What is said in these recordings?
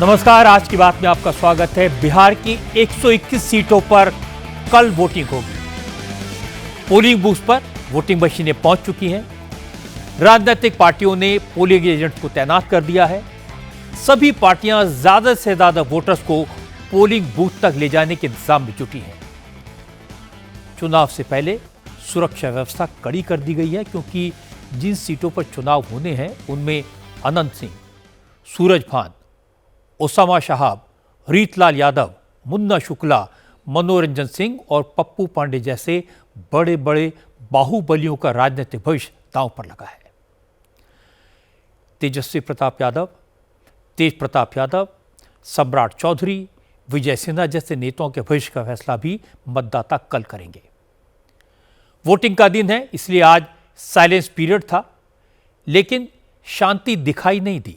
नमस्कार, आज की बात में आपका स्वागत है। बिहार की 121 सीटों पर कल वोटिंग होगी। पोलिंग बूथ पर वोटिंग मशीनें पहुंच चुकी हैं। राजनीतिक पार्टियों ने पोलिंग एजेंट को तैनात कर दिया है। सभी पार्टियां ज्यादा से ज्यादा वोटर्स को पोलिंग बूथ तक ले जाने के इंतजाम में जुटी हैं। चुनाव से पहले सुरक्षा व्यवस्था कड़ी कर दी गई है, क्योंकि जिन सीटों पर चुनाव होने हैं उनमें अनंत सिंह, सूरज भान, ओसामा साहब, रीतलाल यादव, मुन्ना शुक्ला, मनोरंजन सिंह और पप्पू पांडे जैसे बड़े बड़े बाहुबलियों का राजनीतिक भविष्य दांव पर लगा है। तेजस्वी प्रताप यादव, तेज प्रताप यादव, सम्राट चौधरी, विजय सिन्हा जैसे नेताओं के भविष्य का फैसला भी मतदाता कल करेंगे। वोटिंग का दिन है, इसलिए आज साइलेंस पीरियड था, लेकिन शांति दिखाई नहीं दी,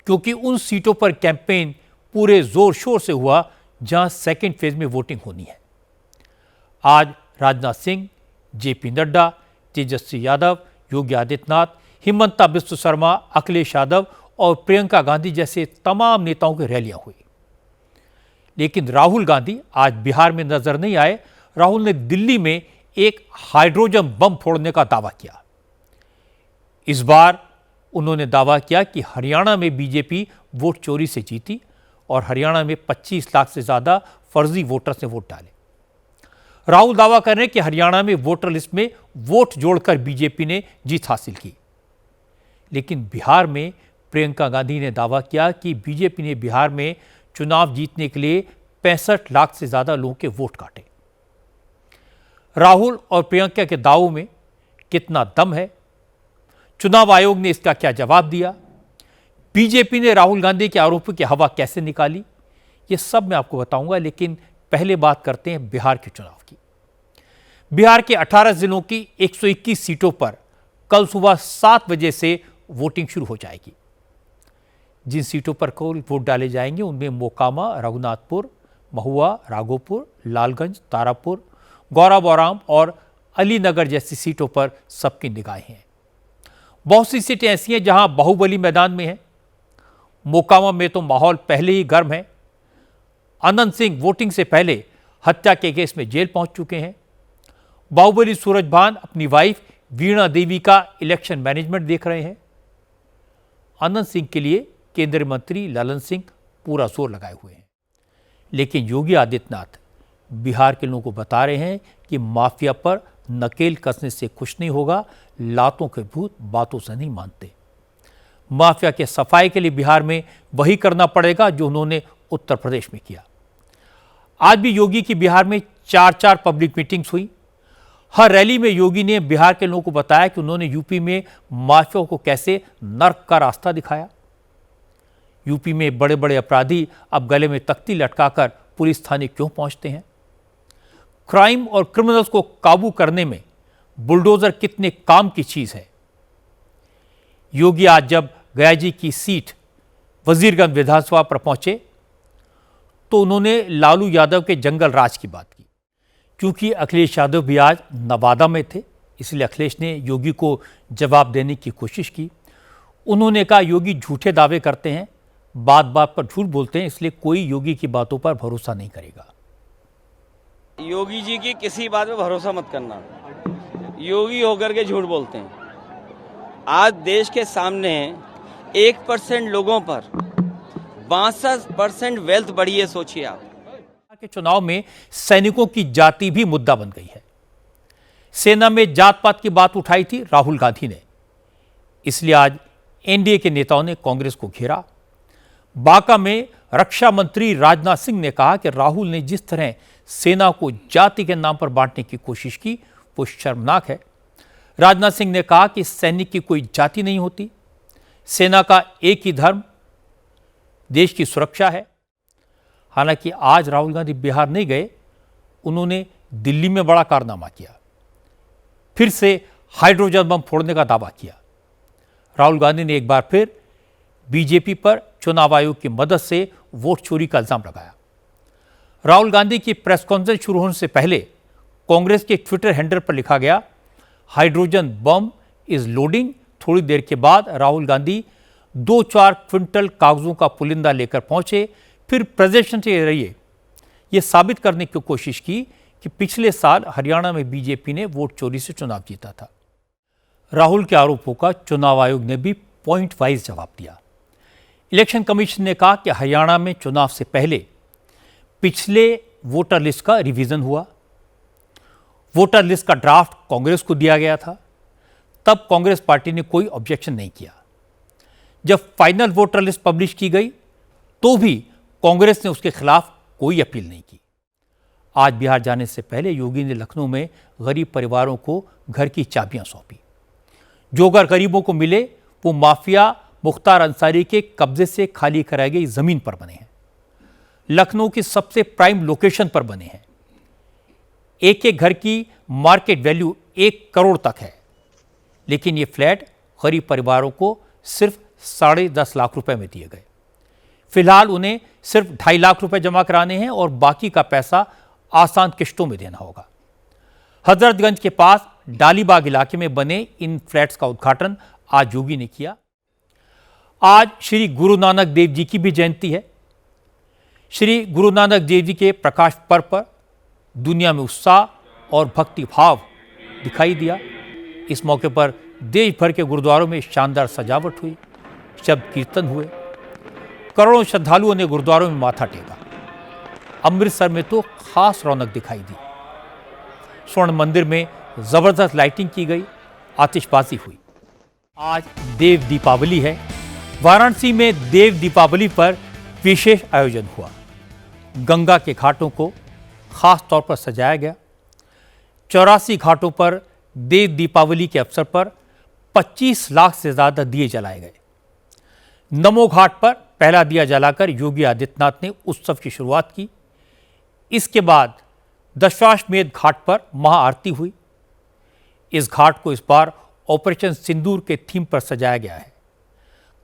क्योंकि उन सीटों पर कैंपेन पूरे जोर शोर से हुआ जहां सेकेंड फेज में वोटिंग होनी है। आज राजनाथ सिंह, जेपी नड्डा, तेजस्वी यादव, योगी आदित्यनाथ, हिमंता बिस्व शर्मा, अखिलेश यादव और प्रियंका गांधी जैसे तमाम नेताओं की रैलियां हुई। लेकिन राहुल गांधी आज बिहार में नजर नहीं आए। राहुल ने दिल्ली में एक हाइड्रोजन बम फोड़ने का दावा किया। इस बार उन्होंने दावा किया कि हरियाणा में बीजेपी वोट चोरी से जीती और हरियाणा में 25 लाख से ज्यादा फर्जी वोटर्स ने वोट डाले। राहुल दावा कर रहे हैं कि हरियाणा में वोटर लिस्ट में वोट जोड़कर बीजेपी ने जीत हासिल की। लेकिन बिहार में प्रियंका गांधी ने दावा किया कि बीजेपी ने बिहार में चुनाव जीतने के लिए 65 लाख से ज्यादा लोगों के वोट काटे। राहुल और प्रियंका के दावों में कितना दम है? चुनाव आयोग ने इसका क्या जवाब दिया? बीजेपी ने राहुल गांधी के आरोपों की हवा कैसे निकाली? ये सब मैं आपको बताऊंगा, लेकिन पहले बात करते हैं बिहार के चुनाव की। बिहार के 18 जिलों की 121 सीटों पर कल सुबह 7 बजे से वोटिंग शुरू हो जाएगी। जिन सीटों पर कल वोट डाले जाएंगे उनमें मोकामा, रघुनाथपुर, महुआ, राघोपुर, लालगंज, तारापुर, गौराबौराम और अलीनगर जैसी सीटों पर सबकी निगाहें हैं। बहुत सी सीटें ऐसी हैं जहां बाहुबली मैदान में है। मोकामा में तो माहौल पहले ही गर्म है। अनंत सिंह वोटिंग से पहले हत्या के केस में जेल पहुंच चुके हैं। बाहुबली सूरज भान अपनी वाइफ वीणा देवी का इलेक्शन मैनेजमेंट देख रहे हैं। अनंत सिंह के लिए केंद्रीय मंत्री ललन सिंह पूरा जोर लगाए हुए हैं। लेकिन योगी आदित्यनाथ बिहार के लोगों को बता रहे हैं कि माफिया पर नकेल कसने से कुछ नहीं होगा। लातों के भूत बातों से नहीं मानते। माफिया के सफाई के लिए बिहार में वही करना पड़ेगा जो उन्होंने उत्तर प्रदेश में किया। आज भी योगी की बिहार में 4 पब्लिक मीटिंग्स हुई। हर रैली में योगी ने बिहार के लोगों को बताया कि उन्होंने यूपी में माफिया को कैसे नर्क का रास्ता दिखाया। यूपी में बड़े बड़े अपराधी अब गले में तख्ती लटकाकर पुलिस थाने क्यों पहुंचते हैं? क्राइम और क्रिमिनल्स को काबू करने में बुलडोजर कितने काम की चीज है। योगी आज जब गया जी की सीट वजीरगंज विधानसभा पर पहुंचे तो उन्होंने लालू यादव के जंगल राज की बात की। क्योंकि अखिलेश यादव भी आज नवादा में थे, इसलिए अखिलेश ने योगी को जवाब देने की कोशिश की। उन्होंने कहा योगी झूठे दावे करते हैं, बात बात पर झूठ बोलते हैं, इसलिए कोई योगी की बातों पर भरोसा नहीं करेगा। योगी जी की किसी बात पे भरोसा मत करना। योगी होकर के झूठ बोलते हैं। आज देश के सामने 1% लोगों पर 62% वेल्थ बढ़ी है। सोचिए आप। के चुनाव में सैनिकों की जाति भी मुद्दा बन गई है। सेना में जात पात की बात उठाई थी राहुल गांधी ने, इसलिए आज एनडीए के नेताओं ने कांग्रेस को घेरा। बांका में रक्षा मंत्री राजनाथ सिंह ने कहा कि राहुल ने जिस तरह सेना को जाति के नाम पर बांटने की कोशिश की वो शर्मनाक है। राजनाथ सिंह ने कहा कि सैनिक की कोई जाति नहीं होती, सेना का एक ही धर्म देश की सुरक्षा है। हालांकि आज राहुल गांधी बिहार नहीं गए, उन्होंने दिल्ली में बड़ा कारनामा किया, फिर से हाइड्रोजन बम फोड़ने का दावा किया। राहुल गांधी ने एक बार फिर बीजेपी पर चुनाव आयोग की मदद से वोट चोरी का इल्जाम लगाया। राहुल गांधी की प्रेस कॉन्फ्रेंस शुरू होने से पहले कांग्रेस के ट्विटर हैंडल पर लिखा गया, हाइड्रोजन बम इज लोडिंग। थोड़ी देर के बाद राहुल गांधी 2-4 क्विंटल कागजों का पुलिंदा लेकर पहुंचे, फिर प्रेजेंटेशन के जरिए यह साबित करने की कोशिश की कि पिछले साल हरियाणा में बीजेपी ने वोट चोरी से चुनाव जीता था। राहुल के आरोपों का चुनाव आयोग ने भी पॉइंट वाइज जवाब दिया। इलेक्शन कमीशन ने कहा कि हरियाणा में चुनाव से पहले पिछले वोटर लिस्ट का रिवीजन हुआ। वोटर लिस्ट का ड्राफ्ट कांग्रेस को दिया गया था, तब कांग्रेस पार्टी ने कोई ऑब्जेक्शन नहीं किया। जब फाइनल वोटर लिस्ट पब्लिश की गई तो भी कांग्रेस ने उसके खिलाफ कोई अपील नहीं की। आज बिहार जाने से पहले योगी ने लखनऊ में गरीब परिवारों को घर की चाबियां सौंपी। जो घर गरीबों को मिले वो माफिया मुख्तार अंसारी के कब्जे से खाली कराई गई जमीन पर बने हैं। लखनऊ की सबसे प्राइम लोकेशन पर बने हैं। एक एक घर की मार्केट वैल्यू 1 करोड़ तक है, लेकिन ये फ्लैट गरीब परिवारों को सिर्फ 10.5 लाख रुपए में दिए गए। फिलहाल उन्हें सिर्फ 2.5 लाख रुपए जमा कराने हैं और बाकी का पैसा आसान किश्तों में देना होगा। हजरतगंज के पास डालीबाग इलाके में बने इन फ्लैट्स का उद्घाटन आज योगी ने किया। आज श्री गुरु नानक देव जी की भी जयंती है। श्री गुरु नानक देव जी के प्रकाश पर्व पर दुनिया में उत्साह और भक्ति भाव दिखाई दिया। इस मौके पर देश भर के गुरुद्वारों में शानदार सजावट हुई, शब्द कीर्तन हुए, करोड़ों श्रद्धालुओं ने गुरुद्वारों में माथा टेका। अमृतसर में तो खास रौनक दिखाई दी। स्वर्ण मंदिर में जबरदस्त लाइटिंग की गई, आतिशबाजी हुई। आज देव दीपावली है। वाराणसी में देव दीपावली पर विशेष आयोजन हुआ। गंगा के घाटों को खास तौर पर सजाया गया। 84 घाटों पर देव दीपावली के अवसर पर 25 लाख से ज्यादा दिए जलाए गए। नमो घाट पर पहला दिया जलाकर योगी आदित्यनाथ ने उत्सव की शुरुआत की। इसके बाद दशाश्वमेध घाट पर महाआरती हुई। इस घाट को इस बार ऑपरेशन सिंदूर के थीम पर सजाया गया है।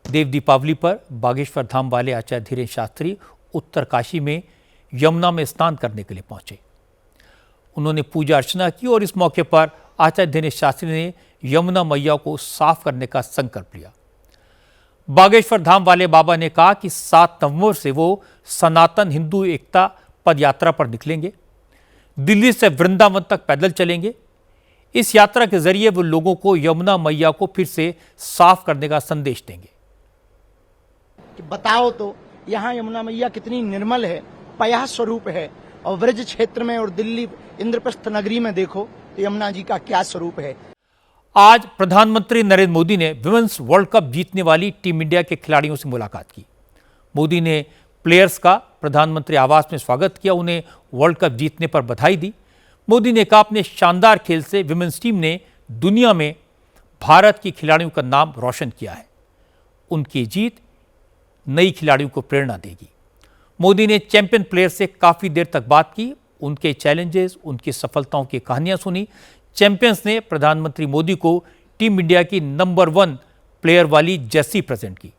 देव दीपावली पर बागेश्वर धाम वाले आचार्य धीरेन्द्र शास्त्री उत्तरकाशी में यमुना में स्नान करने के लिए पहुंचे। उन्होंने पूजा अर्चना की और इस मौके पर आचार्य धीरेन्द्र शास्त्री ने यमुना मैया को साफ करने का संकल्प लिया। बागेश्वर धाम वाले बाबा ने कहा कि 7 नवंबर से वो सनातन हिंदू एकता पद यात्रा पर निकलेंगे। दिल्ली से वृंदावन तक पैदल चलेंगे। इस यात्रा के जरिए वो लोगों को यमुना मैया को फिर से साफ करने का संदेश देंगे। कि बताओ तो यहाँ यमुना मैया कितनी निर्मल है, पया स्वरूप है, और ब्रज क्षेत्र में और दिल्ली इंद्रप्रस्थ नगरी में देखो तो यमुना जी का क्या स्वरूप है। आज प्रधानमंत्री नरेंद्र मोदी ने विमेंस वर्ल्ड कप जीतने वाली टीम इंडिया के खिलाड़ियों से मुलाकात की। मोदी ने प्लेयर्स का प्रधानमंत्री आवास में स्वागत किया, उन्हें वर्ल्ड कप जीतने पर बधाई दी। मोदी ने कहा अपने शानदार खेल से विमेंस टीम ने दुनिया में भारत की खिलाड़ियों का नाम रोशन किया है। उनकी जीत नई खिलाड़ियों को प्रेरणा देगी। मोदी ने चैंपियन प्लेयर से काफी देर तक बात की, उनके चैलेंजेस, उनकी सफलताओं की कहानियां सुनी। चैंपियंस ने प्रधानमंत्री मोदी को टीम इंडिया की नंबर 1 प्लेयर वाली जर्सी प्रेजेंट की।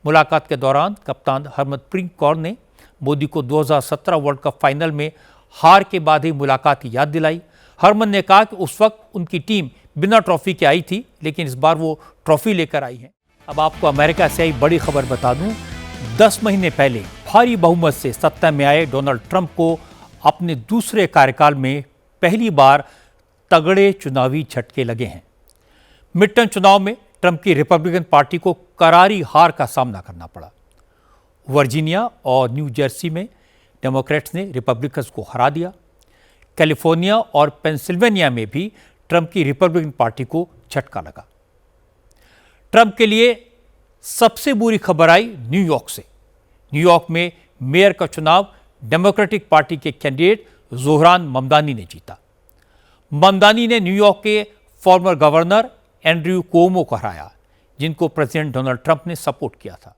मुलाकात के दौरान कप्तान हरमनप्रीत कौर ने मोदी को 2017 वर्ल्ड कप फाइनल में हार के बाद ही मुलाकात की याद दिलाई। हरमन ने कहा कि उस वक्त उनकी टीम बिना ट्रॉफी के आई थी, लेकिन इस बार वो ट्रॉफी लेकर आई है। अब आपको अमेरिका से आई बड़ी खबर बता दूं। 10 महीने पहले भारी बहुमत से सत्ता में आए डोनाल्ड ट्रंप को अपने दूसरे कार्यकाल में पहली बार तगड़े चुनावी झटके लगे हैं। मिड टर्म चुनाव में ट्रंप की रिपब्लिकन पार्टी को करारी हार का सामना करना पड़ा। वर्जीनिया और न्यू जर्सी में डेमोक्रेट्स ने रिपब्लिकन्स को हरा दिया। कैलिफोर्निया और पेंसिल्वेनिया में भी ट्रंप की रिपब्लिकन पार्टी को झटका लगा। ट्रंप के लिए सबसे बुरी खबर आई न्यूयॉर्क से। न्यूयॉर्क में मेयर का चुनाव डेमोक्रेटिक पार्टी के कैंडिडेट जोहरान ममदानी ने जीता। ममदानी ने न्यूयॉर्क के फॉर्मर गवर्नर एंड्रयू कुओमो को हराया, जिनको प्रेसिडेंट डोनाल्ड ट्रंप ने सपोर्ट किया था।